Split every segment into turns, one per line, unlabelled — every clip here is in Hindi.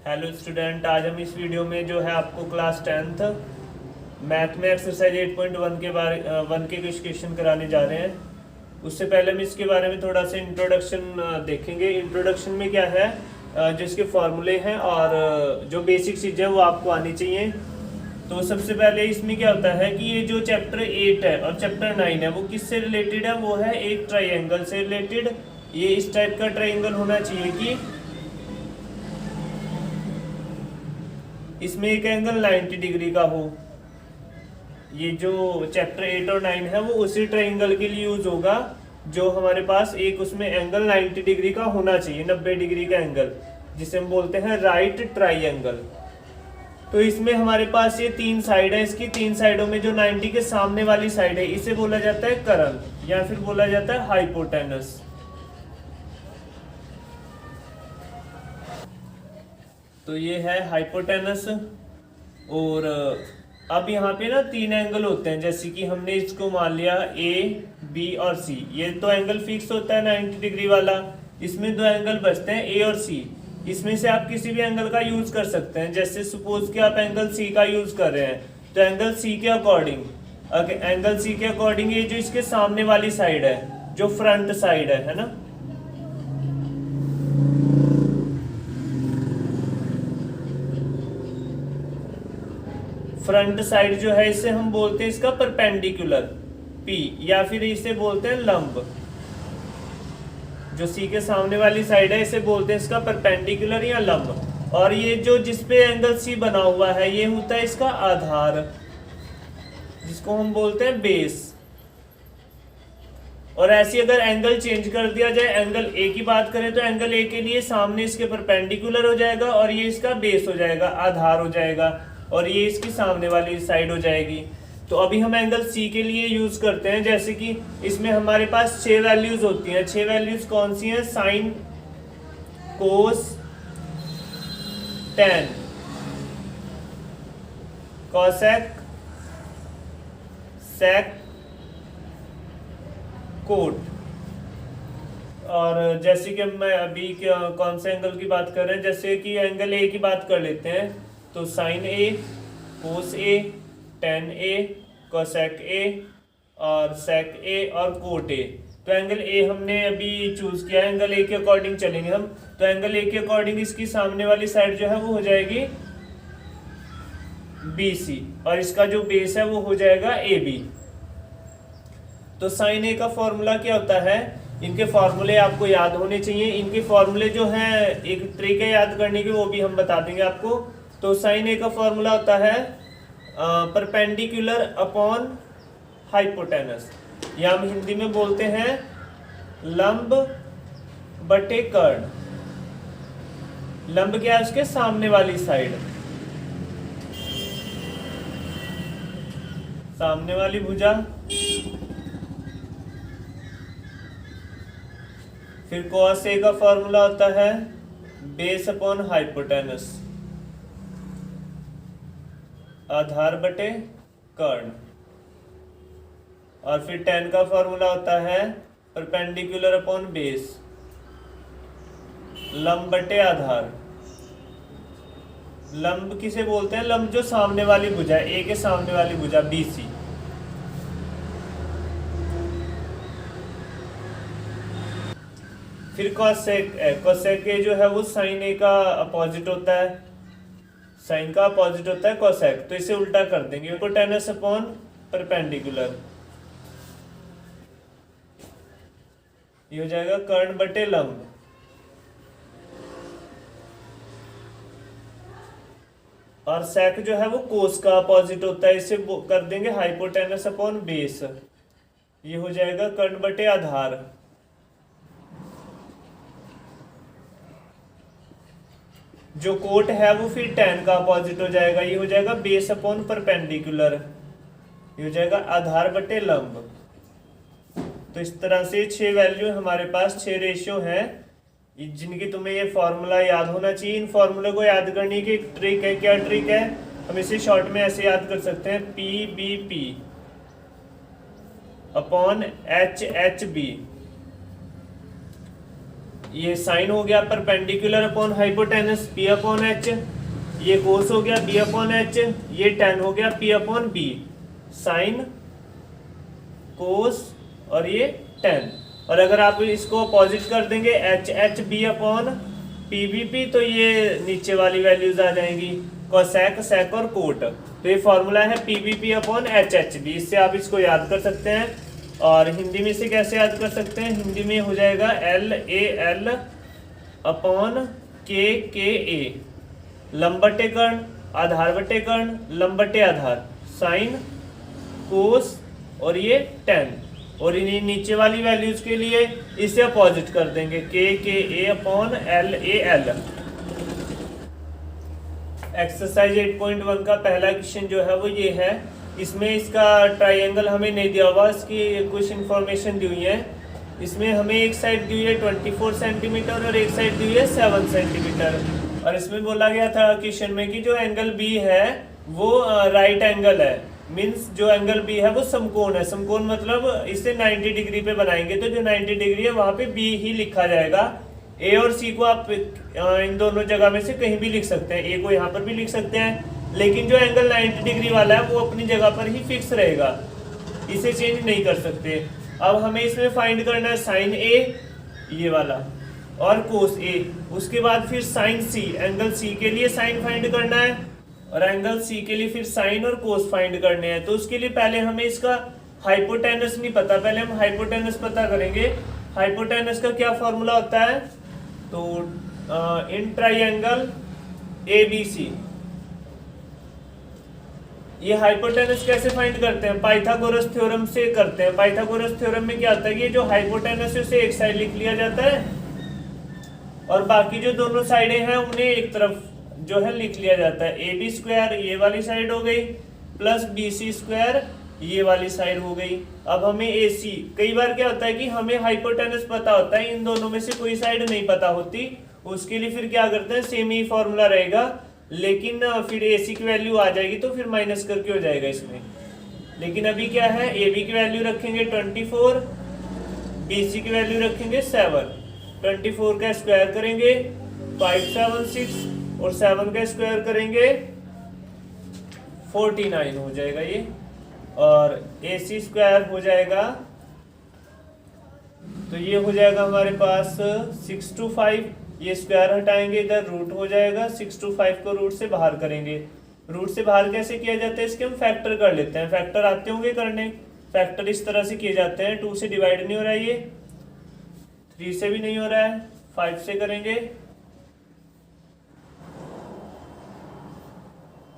हेलो स्टूडेंट, आज हम इस वीडियो में जो है आपको क्लास 10th मैथ में एक्सरसाइज 8.1 के बारे 1 के कुछ क्वेश्चन कराने जा रहे हैं। उससे पहले हम इसके बारे में थोड़ा सा इंट्रोडक्शन देखेंगे। इंट्रोडक्शन में क्या है, जो इसके फॉर्मूले हैं और जो बेसिक चीज़ें वो आपको आनी चाहिए। तो सबसे पहले इसमें क्या होता है कि ये जो चैप्टर 8 है और चैप्टर 9 है वो किससे रिलेटेड है, वो है एक ट्राइंगल से रिलेटेड। ये इस टाइप का ट्राइंगल होना चाहिए कि इसमें एक एंगल 90 डिग्री का हो। ये जो चैप्टर 8 और 9 है वो उसी ट्राइंगल के लिए यूज होगा जो हमारे पास एक उसमें एंगल 90 डिग्री का होना चाहिए, 90 डिग्री का एंगल, जिसे हम बोलते हैं राइट ट्राइंगल। तो इसमें हमारे पास ये तीन साइड है, इसकी तीन साइडों में जो 90 के सामने वाली साइड है इसे बोला जाता है कर्ण या फिर बोला जाता है हाइपोटेनस। तो ये है हाइपोटेनस। और अब यहाँ पे ना तीन एंगल होते हैं, जैसे कि हमने इसको मान लिया ए बी और सी। ये तो एंगल फिक्स होता है 90 डिग्री वाला। इसमें दो एंगल बचते हैं ए और सी। इसमें से आप किसी भी एंगल का यूज कर सकते हैं। जैसे सपोज कि आप एंगल सी का यूज कर रहे हैं तो एंगल सी के अकॉर्डिंग ये जो इसके सामने वाली साइड है, जो फ्रंट साइड है ना, फ्रंट साइड जो है इसे हम बोलते हैं इसका परपेंडिकुलर पी, या फिर इसे बोलते हैं लंब। जो सी के सामने वाली साइड है इसे बोलते हैं इसका परपेंडिकुलर या लंब। और ये जो जिसपे एंगल सी बना हुआ है ये होता है इसका आधार, जिसको हम बोलते हैं बेस। और ऐसी अगर एंगल चेंज कर दिया जाए, एंगल ए की बात करें तो एंगल ए के लिए सामने इसके परपेंडिकुलर हो जाएगा और ये इसका बेस हो जाएगा, आधार हो जाएगा, और ये इसकी सामने वाली साइड हो जाएगी। तो अभी हम एंगल सी के लिए यूज करते हैं। जैसे कि इसमें हमारे पास 6 वैल्यूज होती हैं। 6 वैल्यूज कौन सी हैं? साइन, कोस, टेन, कॉसेक, सेक, कोट। और जैसे कि मैं अभी कौन से एंगल की बात कर रहे हैं, जैसे कि एंगल ए की बात कर लेते हैं तो sine A, cos A, tan A, cosec A और सेक ए और कोट ए। तो एंगल ए हमने अभी चूज किया है, एंगल ए के अकॉर्डिंग चलेंगे हम। तो एंगल ए के अकॉर्डिंग इसकी सामने वाली साइड जो है वो हो जाएगी बी सी, और इसका जो बेस है वो हो जाएगा ए बी। तो साइन ए का फॉर्मूला क्या होता है? इनके फॉर्मूले आपको याद होने चाहिए। इनके फॉर्मूले जो है, एक ट्रिक है याद करने की, वो भी हम बता देंगे आपको। तो साइन ए का फॉर्मूला होता है परपेंडिकुलर अपॉन हाइपोटेनस, या हम हिंदी में बोलते हैं लंब बटे कर्ण। लंब क्या है? उसके सामने वाली साइड, सामने वाली भुजा। फिर कॉस ए का फॉर्मूला होता है बेस अपॉन हाइपोटेनस, आधार बटे कर्ण। और फिर टेन का फॉर्मूला होता है परपेंडिकुलर अपॉन बेस, लंब बटे आधार। लंब किसे बोलते हैं? लंब जो सामने वाली भुजा है, ए के सामने वाली भुजा बी सी। फिर कॉसेक ए, कॉसेक ए जो है वो साइन ए का अपोजिट होता है, साइन का अपोजिट होता है कोसेक। तो इसे उल्टा कर देंगे, हाइपोटेनस अपॉन परपेंडिकुलर, ये हो जाएगा कर्ण बटे लंब। और सेक जो है वो कोस का अपोजिट होता है, इसे कर देंगे हाइपोटेनस अपॉन बेस, ये हो जाएगा कर्ण बटे आधार। जो कोट है वो फिर टेन का अपोजिट हो जाएगा, ये हो जाएगा बेस अपॉन परपेंडिकुलर, ये हो जाएगा आधार बटे लंब। तो इस तरह से 6 वैल्यू हमारे पास, 6 रेशियो हैं जिनकी तुम्हें ये फॉर्मूला याद होना चाहिए। इन फॉर्मूले को याद करने की एक ट्रिक है। क्या ट्रिक है? हम इसे शॉर्ट में ऐसे याद कर सकते हैं, P B P upon H H B. ये साइन हो गया perpendicular upon hypotenuse P upon H, ये कोस हो गया बी अपॉन एच, ये टेन हो गया P upon B, sine cos और ये टेन। और अगर आप इसको अपोजिट कर देंगे H H B upon P B P, तो ये नीचे वाली वैल्यूज आ जाएंगी कोसेक सेक और कोट। तो ये फॉर्मूला है P B P upon H H B, इससे आप इसको याद कर सकते हैं। और हिंदी में इसे कैसे याद कर सकते हैं, हिंदी में हो जाएगा एल ए एल अपॉन के ए, लंब बटे कर्ण, आधार बटे कर्ण, लंब बटे आधार, साइन कोस और ये टेन। और इन्हीं नीचे वाली वैल्यूज के लिए इसे अपोजिट कर देंगे के A upon L A L. Exercise 8.1 का पहला क्वेश्चन जो है वो ये है, इसमें इसका ट्राइंगल हमें नहीं दिया हुआ, इसकी कुछ इंफॉर्मेशन दी हुई है। इसमें हमें एक साइड दी हुई है 24 सेंटीमीटर और एक साइड दी हुई है 7 सेंटीमीटर। और इसमें बोला गया था क्वेश्चन में कि जो एंगल बी है वो राइट एंगल है, मीन्स जो एंगल बी है वो समकोण है। समकोण मतलब इसे 90 डिग्री पे बनाएंगे तो जो 90 डिग्री है वहां पे बी ही लिखा जाएगा। ए और सी को आप इन दोनों जगह में से कहीं भी लिख सकते हैं, ए को यहाँ पर भी लिख सकते हैं, लेकिन जो एंगल 90 डिग्री वाला है वो अपनी जगह पर ही फिक्स रहेगा, इसे चेंज नहीं कर सकते। अब हमें इसमें फाइंड करना है साइन ए ये वाला और कोस ए, उसके बाद फिर साइन सी, एंगल सी के लिए साइन फाइंड करना है और एंगल सी के लिए फिर साइन और कोस फाइंड करने हैं। तो उसके लिए पहले हमें इसका हाइपोटेनस नहीं पता, पहले हम हाइपोटेनस पता करेंगे। हाइपोटेनस का क्या फॉर्मूला होता है, तो in triangle A B C, ये हाइपोटेनस कैसे फाइंड करते हैं, पाइथागोरस थ्योरम से करते हैं। पाइथागोरस थ्योरम में क्या होता है कि जो हाइपोटेनस है उसे एक साइड लिख लिया जाता है और बाकी जो दोनों साइडें हैं उन्हें एक तरफ जो है लिख लिया जाता है। ए बी स्क्वायर ये वाली साइड हो गई प्लस बी सी स्क्वायर ये वाली साइड हो गई। अब हमें ए सी, कई बार क्या होता है कि हमें हाइपोटेनस पता होता है, इन दोनों में से कोई साइड नहीं पता होती, उसके लिए फिर क्या करते हैं सेम ही फॉर्मूला रहेगा, लेकिन फिर ए सी की वैल्यू आ जाएगी तो फिर माइनस करके हो जाएगा इसमें। लेकिन अभी क्या है, ए बी की वैल्यू रखेंगे 24, बी सी की वैल्यू रखेंगे 7, 24 का स्क्वायर करेंगे 576 और 7 का स्क्वायर करेंगे 49 हो जाएगा ये, और ए सी स्क्वायर हो जाएगा, तो ये हो जाएगा हमारे पास 6 to 5, ये स्क्वायर हटाएंगे इधर रूट हो जाएगा, 6 to 5 को रूट से बाहर करेंगे। रूट से बाहर कैसे किया जाता है, इसके हम फैक्टर कर लेते हैं, फैक्टर आते होंगे करने, फैक्टर इस तरह से किए जाते हैं। 2 से डिवाइड नहीं हो रहा है, ये 3 से भी नहीं हो रहा है, 5 से करेंगे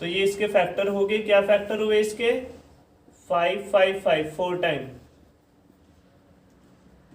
तो ये इसके फैक्टर हो गए। क्या फैक्टर हुए इसके, 5 5 5 4 टाइम।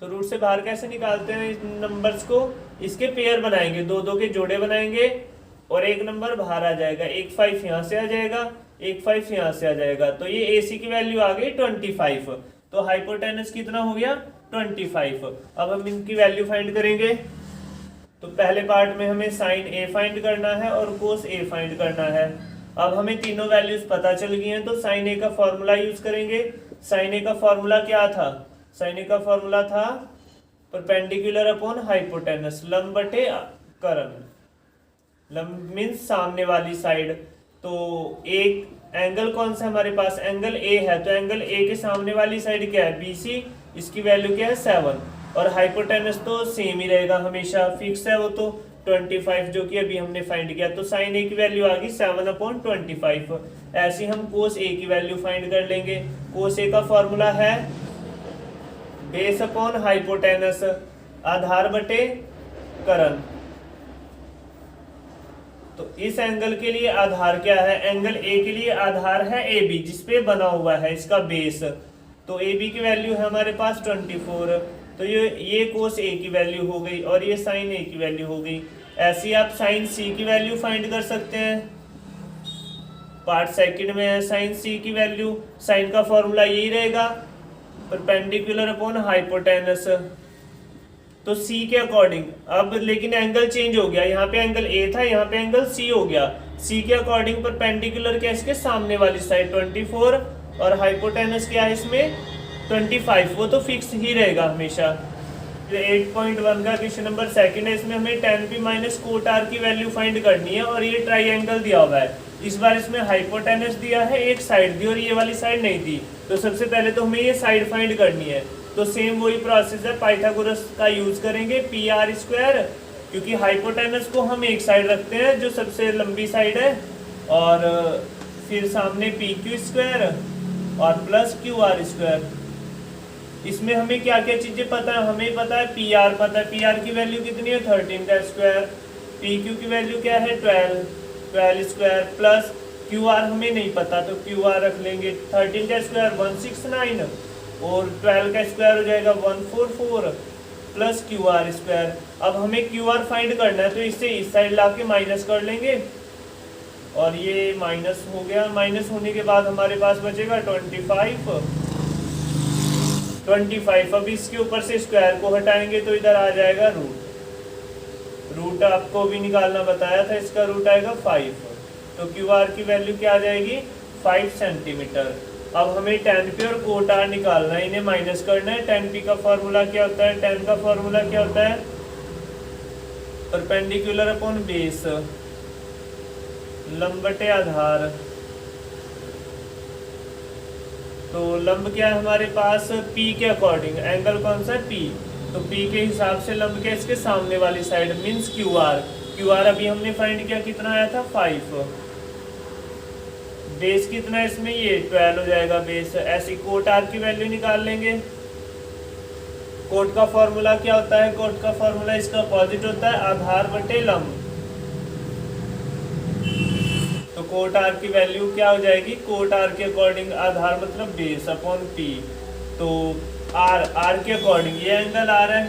तो रूट से बाहर कैसे निकालते हैं इस नंबर्स को, इसके पेयर बनाएंगे, 2 2 के जोड़े बनाएंगे और एक नंबर बाहर आ जाएगा, एक 5 यहाँ से आ जाएगा, एक 5 यहाँ से आ जाएगा, तो ये ए सी की वैल्यू आ गई 25। तो हाइपोटेनस कितना हो गया 25। अब हम इनकी वैल्यू फाइंड करेंगे। तो पहले पार्ट में हमें साइन ए फाइंड करना है और कोस ए फाइंड करना है। अब हमें तीनों वैल्यूज पता चल गई हैं, तो साइन ए का फॉर्मूला यूज करेंगे। साइन ए का फॉर्मूला क्या था, साइन ए का फॉर्मूला था परपेंडिकुलर अपॉन हाइपोटेनस, लंब बटे कर्ण, लंब मीन्स सामने वाली साइड। तो एक एंगल कौन सा हमारे पास, एंगल ए है, तो एंगल ए के सामने वाली साइड क्या है, बी सी, इसकी वैल्यू क्या है 7, और हाइपोटेनस तो सेम ही रहेगा हमेशा, फिक्स है वो तो 25 जो कि अभी हमने फाइंड किया। तो साइन ए की वैल्यू आ गई 7/25। ऐसे ही हम कोस ए की वैल्यू फाइंड कर लेंगे। कोस ए का फॉर्मूला है बेस अपॉन हाइपोटेनस, आधार बटे कर्ण। तो इस एंगल के लिए आधार क्या है, एंगल ए के लिए आधार है ए बी, जिसपे बना हुआ है इसका बेस। तो ए बी की वैल्यू है हमारे पास 24, तो ये कोस ए की वैल्यू हो गई और ये साइन ए की वैल्यू हो गई। ऐसे ही आप साइन सी की वैल्यू फाइंड कर सकते हैं, पार्ट सेकंड में है साइन सी की वैल्यू। साइन का फॉर्मूला यही रहेगा परपेंडिकुलर अपॉन हाइपोटेनस। तो सी के अकॉर्डिंग, अब लेकिन एंगल चेंज हो गया, यहाँ पे एंगल ए था, यहाँ पे एंगल सी हो गया। सी के अकॉर्डिंग परपेंडिकुलर क्या, इसके सामने वाली साइड 24 और हाइपोटेनस क्या है इसमें 25, वो तो फिक्स ही रहेगा हमेशा। 8.1 का क्वेश्चन नंबर सेकंड है। इसमें हमें tan p minus cot r की वैल्यू फाइंड करनी है और ये ट्राइंगल दिया हुआ है। इस बार इसमें हाइपोटेनस दिया है, एक साइड दी और ये वाली साइड नहीं दी। तो सबसे पहले तो हमें ये साइड फाइंड करनी है। तो सेम वही प्रोसेस है, पाइथागोरस का यूज करेंगे पी आर स्क्वायर, क्योंकि हाइपोटेनस को हम एक साइड रखते हैं जो सबसे लंबी साइड है, और फिर सामने पी क्यू स्क्वायर और प्लस क्यू आर स्क्वायर। इसमें हमें क्या क्या चीजें पता है, हमें पता है पी आर पता है, पी आर की वैल्यू कितनी है 13 का स्क्वायर, पी क्यू की वैल्यू क्या है 12 स्क्वायर, प्लस क्यू आर हमें नहीं पता तो क्यू आर रख लेंगे 13 का स्क्वायर 169 और 12 का स्क्वायर हो जाएगा 144 प्लस क्यू आर स्क्वायर। अब हमें क्यू आर फाइंड करना है तो इससे इस साइड ला के माइनस कर लेंगे और ये माइनस हो गया। माइनस होने के बाद हमारे पास बचेगा 25। अब इसके ऊपर से स्क्वायर को हटाएंगे तो इधर आ जाएगा रूट आपको भी निकालना बताया था, इसका रूट आएगा 5। तो क्यू आर की वैल्यू क्या आ जाएगी 5 सेंटीमीटर। अब हमें tan p और कोट r निकालना है, इन्हें माइनस करना है। tan p का फॉर्मूला क्या होता है, tan का फॉर्मूला क्या होता है परपेंडिकुलर अपॉन बेस, लंब बटे आधार। तो लंब क्या है हमारे पास P के अकॉर्डिंग, एंगल कौन सा P, तो P के हिसाब से लंब क्या इसके सामने वाली साइड मीन्स क्यू आर अभी हमने फाइंड किया कितना आया था 5। बेस कितना है इसमें ये 12 हो जाएगा बेस। ऐसी कोट आर की वैल्यू निकाल लेंगे। कोट का फॉर्मूला क्या होता है, कोट का फॉर्मूला इसका अपोजिट होता है आधार बटे लंब। तो कोट आर की वैल्यू क्या हो जाएगी, कोट आर के अकॉर्डिंग आधार मतलब बेस अपॉन पी। तो आर के अकॉर्डिंग ये एंगल आर है,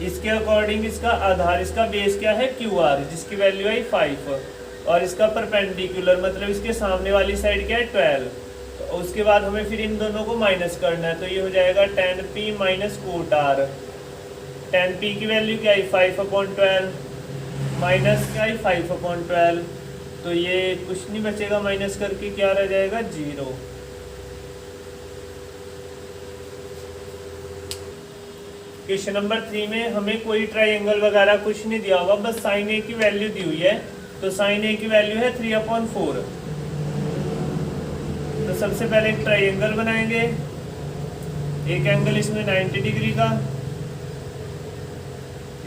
इसके अकॉर्डिंग इसका आधार, इसका बेस क्या है क्यू आर जिसकी वैल्यू है 5, और इसका परपेंडिकुलर मतलब इसके सामने वाली साइड क्या है 12। तो उसके बाद हमें फिर इन दोनों को माइनस करना है। तो ये हो जाएगा tan p minus cot r। tan p की वैल्यू क्या है 5/12 माइनस क्या है 5/12। तो ये कुछ नहीं बचेगा माइनस करके, क्या रह जाएगा 0। क्वेश्चन नंबर 3 में हमें कोई ट्राइंगल वगैरह कुछ नहीं दिया होगा, बस साइन ए की वैल्यू दी हुई है। तो साइन ए की वैल्यू है 3/4। तो सबसे पहले एक ट्राइंगल बनाएंगे, एक एंगल इसमें 90 डिग्री का।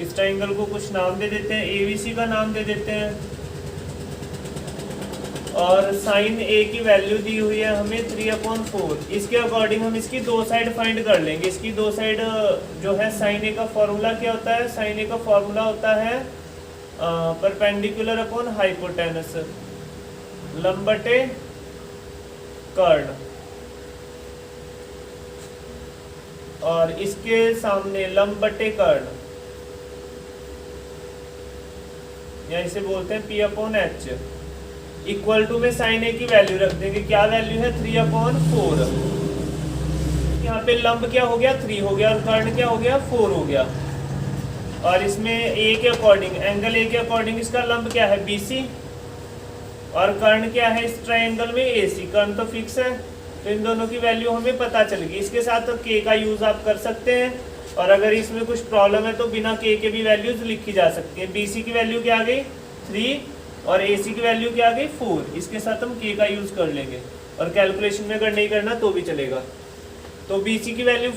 इस ट्राइंगल को कुछ नाम दे देते हैं, एबीसी का नाम दे देते हैं। और साइन ए की वैल्यू दी हुई है हमें 3/4। इसके अकॉर्डिंग हम इसकी दो साइड फाइंड कर लेंगे। इसकी दो साइड जो है साइन ए का फॉर्मूला क्या होता है, साइन ए का फॉर्मूला होता है परपेंडिकुलर अपॉन हाइपोटेनस, लंब बटे कर्ण। और इसके सामने लंब बटे कर्ण, या इसे बोलते हैं P/H। इक्वल टू में साइन ए की वैल्यू रख देंगे, क्या वैल्यू है 3/4। यहाँ पे लंब क्या हो गया 3 हो गया और कर्ण क्या हो गया 4 हो गया। और इसमें ए के अकॉर्डिंग, एंगल ए के अकॉर्डिंग इसका लंब क्या है BC, और कर्ण क्या है इस ट्राइंगल में AC। कर्ण तो फिक्स है, तो इन दोनों की वैल्यू हमें पता चल गई। इसके साथ तो K का यूज आप कर सकते हैं, और अगर इसमें कुछ प्रॉब्लम है तो बिना K के भी वैल्यूज लिखी जा सकती है। BC की वैल्यू क्या आ गई 3 और AC की वैल्यू क्या आ गई 4। इसके साथ हम K का यूज कर लेंगे, और कैलकुलेशन में अगर नहीं करना तो भी चलेगा। तो BC की वैल्यू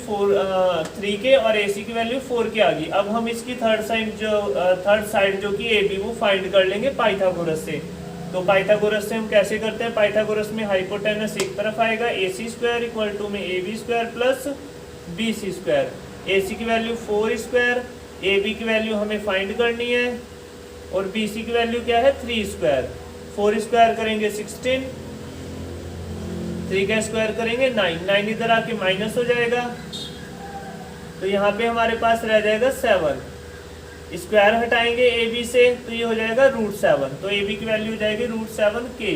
3 के और AC की वैल्यू 4 के आ गई। अब हम इसकी थर्ड साइड जो कि AB वो फाइंड कर लेंगे पाइथागोरस से। तो पाइथागोरस से हम कैसे करते हैं, पाइथागोरस में हाइपोटेनस एक तरफ आएगा, AC² इक्वल टू में AB² प्लस BC²। AC की वैल्यू 4², AB की वैल्यू हमें फाइंड करनी है, और BC की वैल्यू क्या है 3²। 4² करेंगे 16, 3 का स्क्वायर करेंगे 9 इधर आके माइनस हो जाएगा। तो यहाँ पे हमारे पास रह जाएगा 7। स्क्वायर हटाएंगे AB से तो ये हो जाएगा √7। तो AB की वैल्यू हो जाएगी √7K।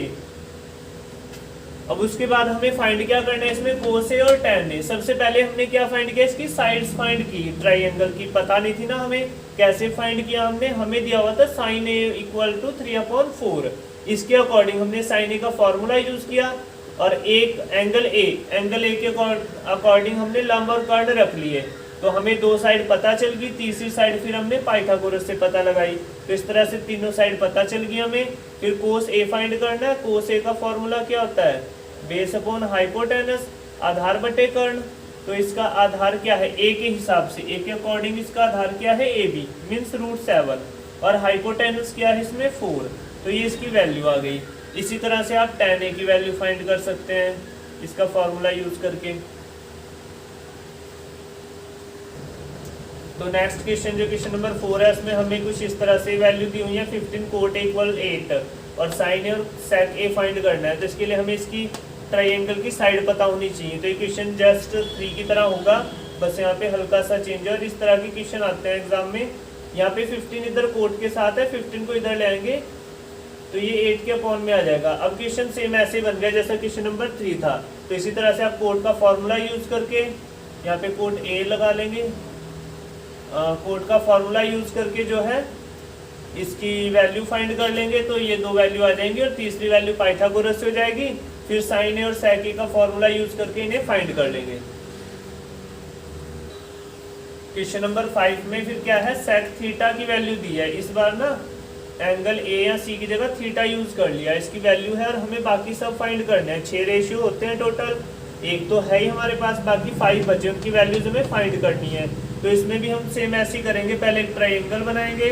अब उसके बाद हमें फाइंड क्या करना है इसमें cos A और tan A। सबसे पहले हमने क्या फाइंड किया, इसकी साइड्स फाइंड की। ट्राइंगल की पता नहीं थी ना हमें, कैसे फाइंड किया हमने, हमें दिया हुआ था sin A इक्वल टू 3/4। इसके अकॉर्डिंग हमने sin A का फॉर्मूला यूज किया, और एक एंगल ए के अकॉर्डिंग हमने लंब और कर्ण रख लिए। तो हमें 2 साइड पता चल गई, तीसरी साइड फिर हमने पाइथागोरस से पता लगाई। तो इस तरह से तीनों साइड पता चल गई हमें। फिर कोस ए फाइंड करना है। कोस ए का फॉर्मूला क्या होता है? बेस अपॉन हाइपोटेनस, आधार बटे कर्ण। तो इसका आधार क्या है? ए के हिसाब से, ए के अकॉर्डिंग इसका आधार क्या है? ए बी मीन्स √7, और हाइपोटेनस क्या है इसमें? 4। तो ये इसकी वैल्यू आ गई। इसी तरह से आप tan a की वैल्यू फाइंड कर सकते हैं इसका फॉर्मूला यूज करके। तो नेक्स्ट क्वेश्चन जो क्वेश्चन नंबर 4 है, इसमें हमें कुछ इस तरह से वैल्यू दी हुई है 15 cot a = 8 और sin a और sec a फाइंड करना है। तो इसके लिए हमें इसकी ट्राइंगल की साइड पता होनी चाहिए। तो ये क्वेश्चन जस्ट 3 की तरह होगा, बस यहाँ पे हल्का सा चेंज है। और इस तरह के क्वेश्चन आते हैं एग्जाम में। यहाँ पे 15 इधर कोट के साथ है, 15 को इधर ले आएंगे तो ये 8 के अपॉन में आ जाएगा। अब क्वेश्चन सेम ऐसे बन गया जैसा क्वेश्चन नंबर 3 था। तो इसी तरह से आप कोट का फॉर्मूला यूज करके यहाँ पे कोट ए लगा लेंगे। कोट का फॉर्मूला यूज करके जो है इसकी वैल्यू फाइंड कर लेंगे। तो ये 2 वैल्यू आ जाएंगी और तीसरी वैल्यू पाइथागोरस से हो जाएगी। फिर साइन ए और सेक ए का फॉर्मूला यूज करके इन्हें फाइंड कर लेंगे। क्वेश्चन नंबर 5 में फिर क्या है? सेक थीटा की वैल्यू दी है। इस बार ना एंगल ए या सी की जगह थीटा यूज कर लिया, इसकी वैल्यू है। और हमें बाकी सब फाइंड करने हैं। 6 रेशियो होते हैं टोटल, एक तो है ही हमारे पास, बाकी 5 बचे, उनकी वैल्यूज हमें फाइंड करनी है। तो इसमें भी हम सेम ऐसे ही करेंगे। पहले एक ट्राइंगल बनाएंगे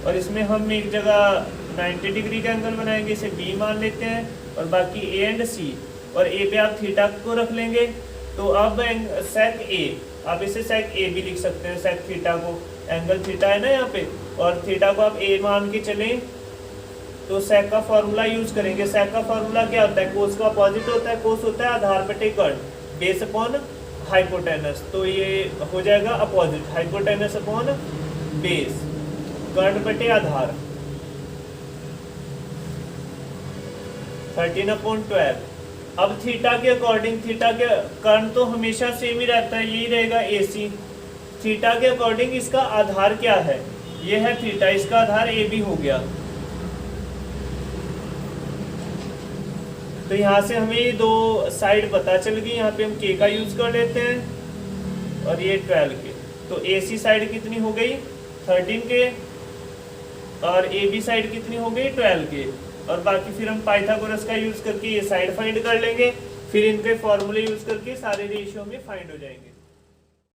और इसमें हम एक जगह 90 डिग्री का एंगल बनाएंगे, इसे बी मान लेते हैं। और बाकी ए एंड सी, और ए पे आप थीटा को रख लेंगे। तो अब सेक ए, आप इसे सेक ए भी लिख सकते हैं, सेक थीटा को। एंगल थीटा है ना यहाँ पे, और थीटा को आप ए मान के चलें। तो सेक का फॉर्मूला यूज करेंगे। सेक का फॉर्मूला क्या होता है? कोस का अपोजिट होता है। कोस होता है आधार बटे कर्ण, बेस अपॉन हाइपोटेनस। तो ये हो जाएगा अपोजिट, हाइपोटेनस अपॉन बेस, कर्ण बटे आधार, 13/12। अब थीटा के अकॉर्डिंग, थीटा के कर्ण तो हमेशा सेम ही रहता है, यही रहेगा AC। थीटा के अकॉर्डिंग इसका आधार क्या है? ये है थीटा, इसका आधार ए बी हो गया। तो यहाँ से हमें ये 2 साइड पता चल गई। यहाँ पे हम k का यूज कर लेते हैं और ये 12 के। तो AC साइड कितनी हो गई? 13 के, और AB साइड कितनी हो गई? 12 के। और बाकी फिर हम पाइथागोरस का यूज करके ये साइड फाइंड कर लेंगे। फिर इनके फॉर्मूले यूज करके सारे रेशियो में फाइंड हो जाएंगे।